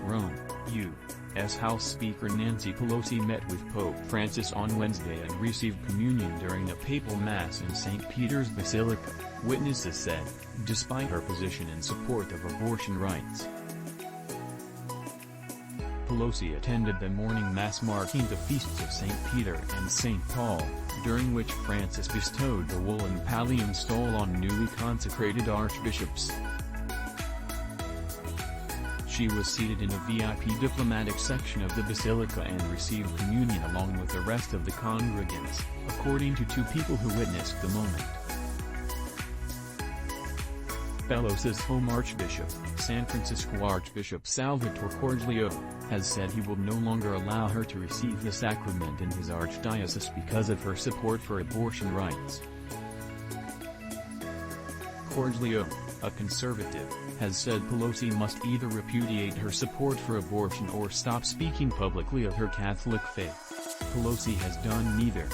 Rome, U.S. House Speaker Nancy Pelosi met with Pope Francis on Wednesday and received communion during a papal mass in St. Peter's Basilica, witnesses said, despite her position in support of abortion rights. Pelosi attended the morning mass marking the feasts of St. Peter and St. Paul, during which Francis bestowed the woolen pallium stole on newly consecrated archbishops. She was seated in a VIP diplomatic section of the Basilica and received communion along with the rest of the congregants, according to two people who witnessed the moment. Pelosi's home archbishop, San Francisco Archbishop Salvatore Cordileone, has said he will no longer allow her to receive the sacrament in his archdiocese because of her support for abortion rights. Cordileone, a conservative, has said Pelosi must either repudiate her support for abortion or stop speaking publicly of her Catholic faith. Pelosi has done neither.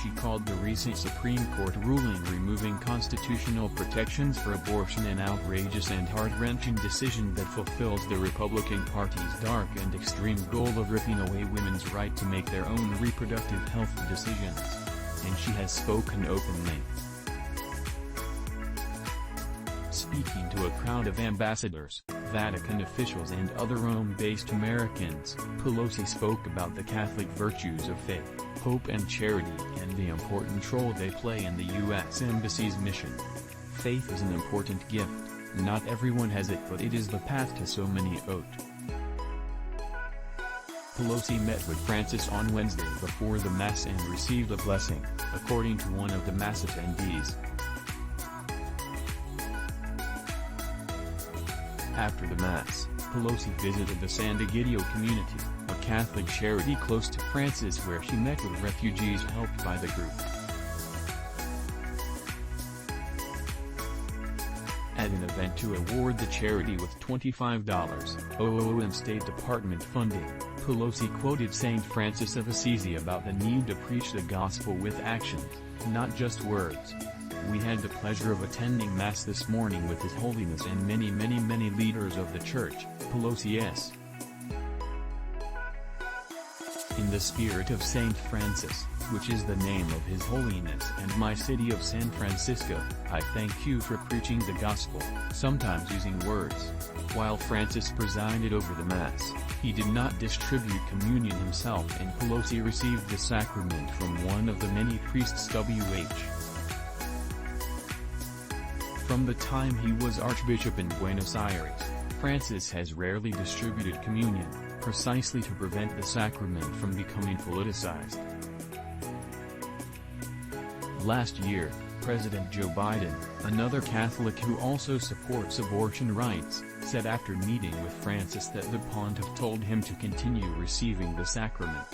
She called the recent Supreme Court ruling removing constitutional protections for abortion an outrageous and heart-wrenching decision that fulfills the Republican Party's dark and extreme goal of ripping away women's right to make their own reproductive health decisions. And she has spoken openly. Speaking to a crowd of ambassadors, Vatican officials and other Rome-based Americans, Pelosi spoke about the Catholic virtues of faith, hope and charity and the important role they play in the U.S. Embassy's mission. Faith is an important gift, not everyone has it but it is the path to so many. Pelosi met with Francis on Wednesday before the Mass and received a blessing, according to one of the Mass attendees. After the Mass, Pelosi visited the Sant'Egidio Community, a Catholic charity close to Francis where she met with refugees helped by the group. At an event to award the charity with $25 in State Department funding, Pelosi quoted Saint Francis of Assisi about the need to preach the gospel with actions, not just words. We had the pleasure of attending Mass this morning with His Holiness and many leaders of the Church, Pelosi s. In the spirit of Saint Francis, which is the name of His Holiness and my city of San Francisco, I thank you for preaching the gospel, sometimes using words. While Francis presided over the Mass, he did not distribute communion himself and Pelosi received the sacrament from one of the many priests W.H. From the time he was Archbishop in Buenos Aires, Francis has rarely distributed communion, precisely to prevent the sacrament from becoming politicized. Last year, President Joe Biden, another Catholic who also supports abortion rights, said after meeting with Francis that the pontiff told him to continue receiving the sacrament.